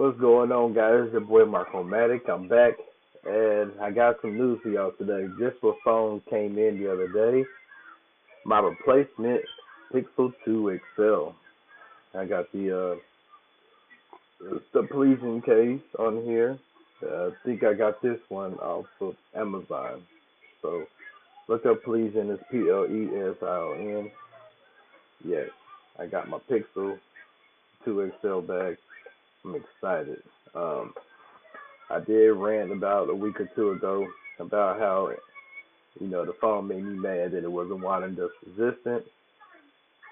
What's going on, guys? It's your boy Marcomatic. I'm back, and I got some news for y'all today. Just what phone came in the other day. My replacement Pixel 2 XL. I got the pleasing case on here. I think I got this one off of Amazon. So look up pleasing. It's Plesion. Yes, I got my Pixel 2 XL back. I'm excited. Um, I did rant about a week or two ago about how the phone made me mad that it wasn't water and dust resistant.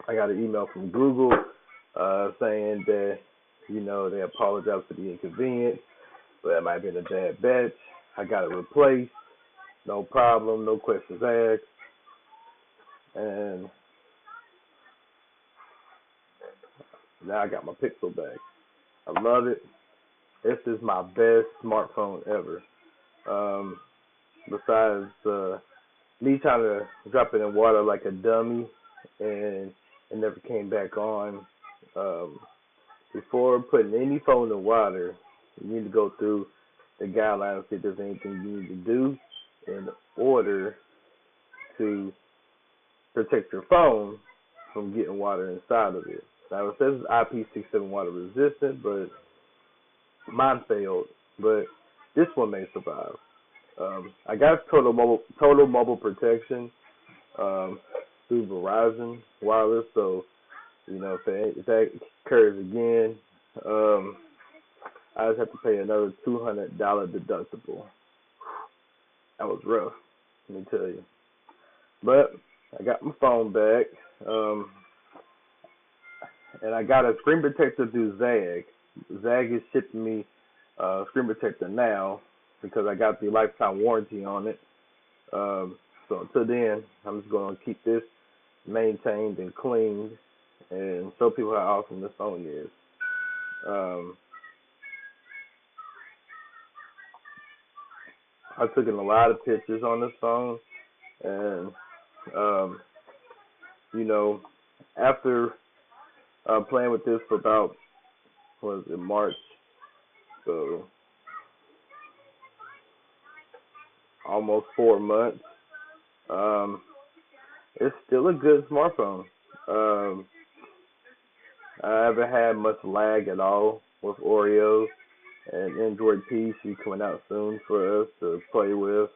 I got an email from Google saying that they apologize for the inconvenience, but it might have been a bad batch. I got it replaced, no problem, no questions asked, and now I got my Pixel back. I love it. This is my best smartphone ever. Um, Besides me trying to drop it in water like a dummy and it never came back on. Um, Before putting any phone in water, you need to go through the guidelines, see if there's anything you need to do in order to protect your phone from getting water inside of it. Now it says it's IP67 water resistant, but mine failed. But this one may survive. I got total mobile protection through Verizon Wireless. So if that occurs again, I just have to pay another $200 deductible. That was rough, let me tell you. But I got my phone back, and I got a screen protector through Zag. Zag is shipping me a screen protector now because I got the lifetime warranty on it. So until then, I'm just going to keep this maintained and cleaned and show people how awesome this phone is. I took in a lot of pictures on this phone, and um, after playing with this for about March, so almost 4 months. It's still a good smartphone. Um, I haven't had much lag at all with Oreo, and Android P should be coming out soon for us to play with.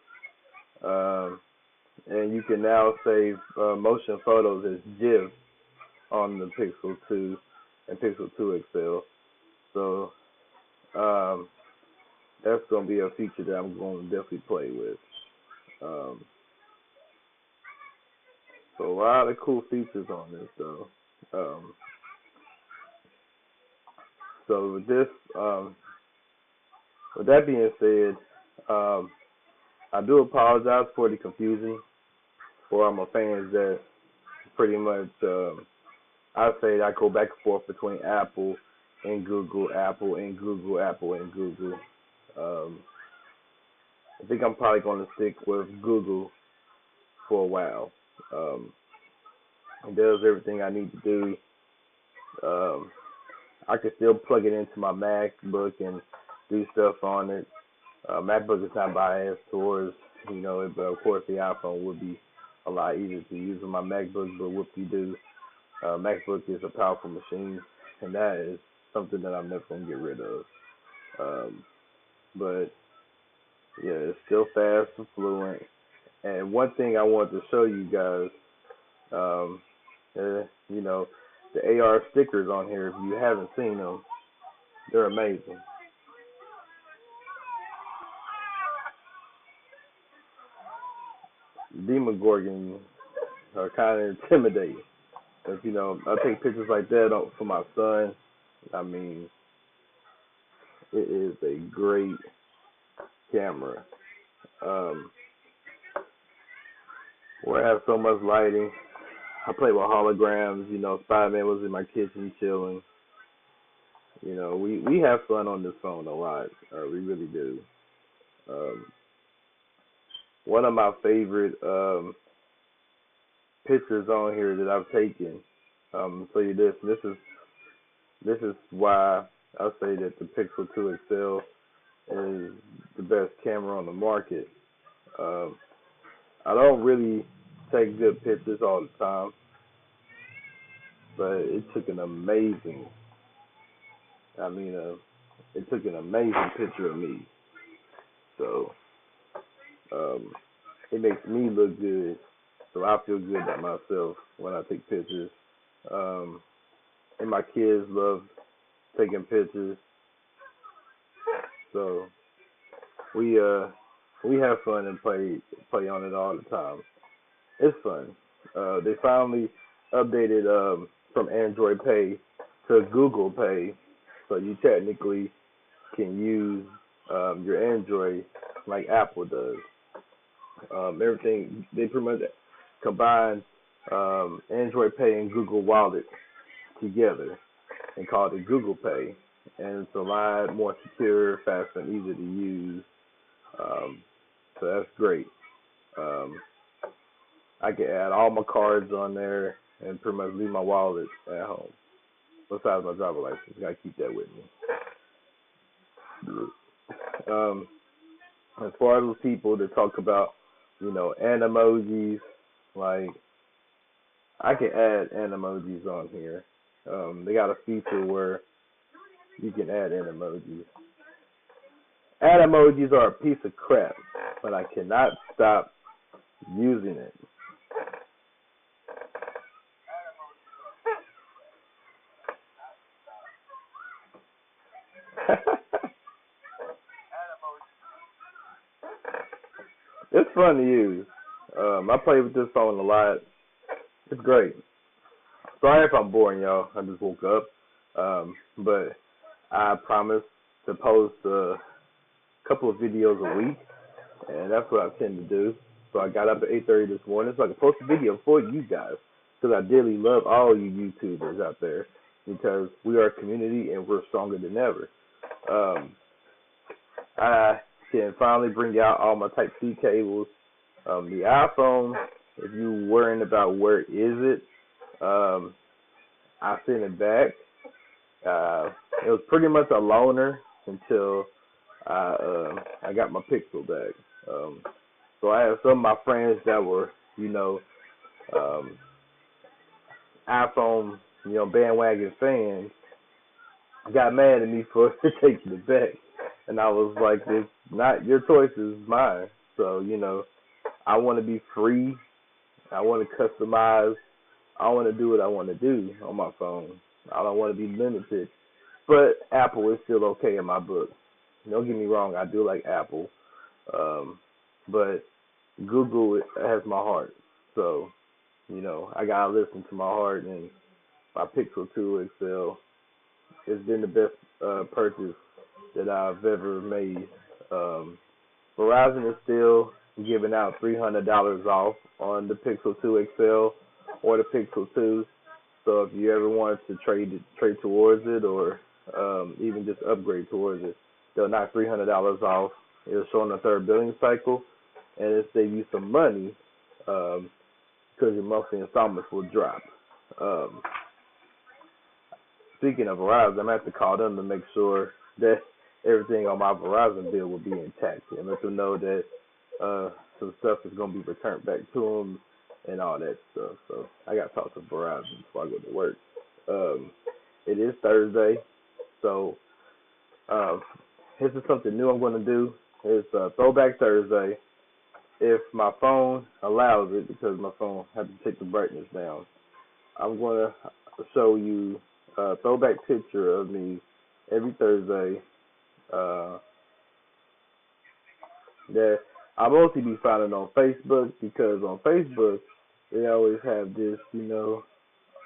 Um, and you can now save motion photos as GIF on the Pixel 2 and Pixel 2 XL. So that's going to be a feature that I'm going to definitely play with. Um, so a lot of cool features on this, though. So with that being said, I do apologize for the confusion for all my fans that pretty much I say I go back and forth between Apple and Google, Apple and Google, Apple and Google. I think I'm probably going to stick with Google for a while. It does everything I need to do. I can still plug it into my MacBook and do stuff on it. MacBook is not biased towards, it, but of course the iPhone would be a lot easier to use with my MacBook, but whoop-de-doo. MacBook is a powerful machine, and that is something that I'm never going to get rid of. But, yeah, it's still fast and fluent. And one thing I wanted to show you guys, the AR stickers on here, if you haven't seen them, they're amazing. Demogorgon are kind of intimidating. But, I take pictures like that for my son. I mean, it is a great camera. Where I have so much lighting. I play with holograms. Spider-Man was in my kitchen chilling. We have fun on this phone a lot. We really do. One of my favorite pictures on here that I've taken. I'll tell you this. This is why I'll say that the Pixel 2 XL is the best camera on the market. Um, I don't really take good pictures all the time, but it took an amazing, I mean, it took an amazing picture of me. So um, it makes me look good, so I feel good about myself when I take pictures. Um, and my kids love taking pictures, so we uh we have fun and play on it all the time. It's fun. They finally updated from Android Pay to Google Pay, so you technically can use your Android like Apple does. Everything they pretty much combined Android Pay and Google Wallet together and called it Google Pay, and it's a lot more secure, faster, and easier to use. Um, so that's great. Um, I can add all my cards on there and pretty much leave my wallet at home. Besides my driver license, gotta keep that with me. Um, as far as those people that talk about, animojis, like I can add animojis on here. They got a feature where you can add animojis. Animojis are a piece of crap, but I cannot stop using it. It's fun to use. I play with this phone a lot. It's great. Sorry if I'm boring y'all. I just woke up. But I promise to post a couple of videos a week, and that's what I tend to do. So I got up at 8:30 this morning so I can post a video for you guys because I dearly love all you YouTubers out there because we are a community and we're stronger than ever. Um, I can finally bring out all my Type C cables. The iPhone, if you're worrying about where is it, um, I sent it back. It was pretty much a loaner until I got my Pixel back. So I have some of my friends that were, um, iPhone, bandwagon fans got mad at me for taking it back. And I was like, it's not your choice, it's mine. So, I want to be free. I want to customize. I want to do what I want to do on my phone. I don't want to be limited. But Apple is still okay in my book. Don't get me wrong, I do like Apple. Um, but Google has my heart. So, I got to listen to my heart, and my Pixel 2 XL has been the best purchase that I've ever made. Um, Verizon is still giving out $300 off on the Pixel 2 XL or the Pixel 2. So if you ever wanted to trade towards it, or even just upgrade towards it, they'll knock $300 off. It'll show on the third billing cycle, and it'll save you some money because your monthly installments will drop. Um, Speaking of Verizon, I'm gonna have to call them to make sure that everything on my Verizon bill will be intact and let them know that some stuff is gonna be returned back to them and all that stuff. So I got to talk to Verizon before I go to work. Um, it is Thursday, so uh, this is something new I'm going to do. It's Throwback Thursday. If my phone allows it, because my phone had to take the brightness down, I'm going to show you a throwback picture of me every Thursday. Uh, that I mostly be finding on Facebook because on Facebook they always have this,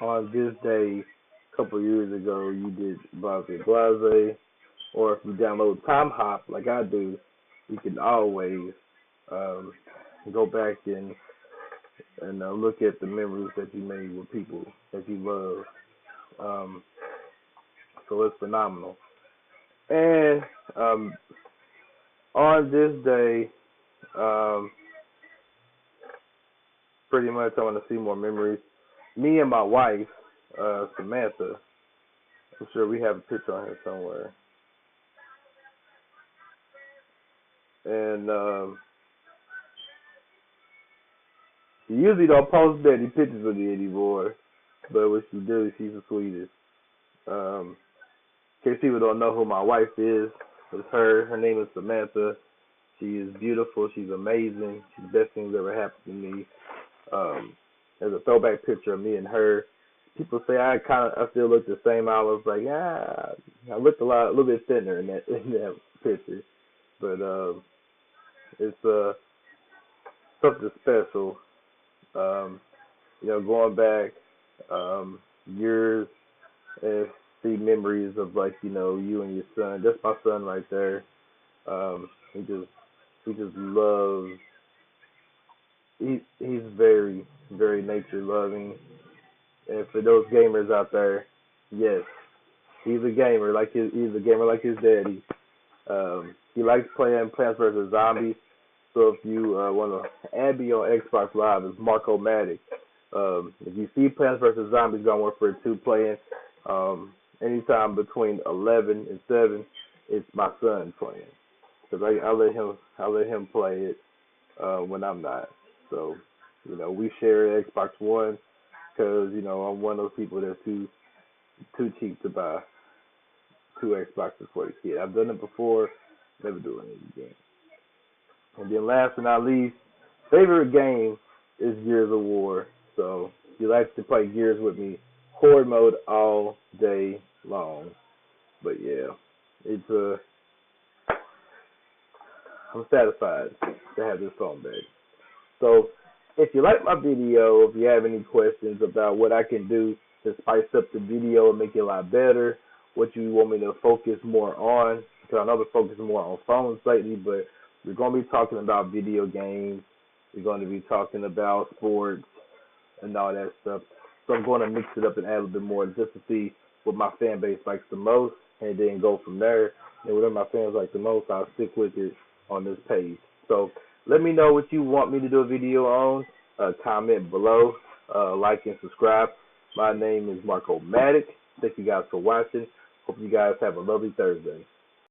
on this day a couple of years ago you did Blase Blase, or if you download Time Hop like I do, you can always um, go back and look at the memories that you made with people that you love. Um, so it's phenomenal. And on this day, um, pretty much I want to see more memories. Me and my wife, Samantha, I'm sure we have a picture on here somewhere. And she usually don't post many pictures of me anymore, but when she do, she's the sweetest. Um, in case people don't know who my wife is, it's her. Her name is Samantha. She is beautiful. She's amazing. She's the best thing that's ever happened to me. There's a throwback picture of me and her. People say I still look the same. I was like, yeah, I looked a little bit thinner in that picture, but it's something special. Um, going back years and see memories of like you and your son. That's my son right there. He just loves. He's very very nature loving. And for those gamers out there, yes, he's a gamer he's a gamer like his daddy. He likes playing Plants vs Zombies. So if you want to add me on Xbox Live, it's Marco Matic. If you see Plants vs Zombies on Warfare 2 playing, anytime between 11 and 7, it's my son playing. Cause I let him play it when I'm not. So we share Xbox One because I'm one of those people that's too cheap to buy two Xboxes for the kid. I've done it before, never doing it again. And then last but not least, favorite game is Gears of War. So if you like to play Gears with me, horde mode all day long. But yeah, it's I'm satisfied to have this phone back. So if you like my video, if you have any questions about what I can do to spice up the video and make it a lot better, what you want me to focus more on, because I know we're focusing more on phones lately, but we're going to be talking about video games. We're going to be talking about sports and all that stuff. So I'm going to mix it up and add a little bit more just to see what my fan base likes the most and then go from there. And whatever my fans like the most, I'll stick with it on this page. So let me know what you want me to do a video on. Comment below, like and subscribe. My name is Marco Matic. Thank you guys for watching. Hope you guys have a lovely Thursday.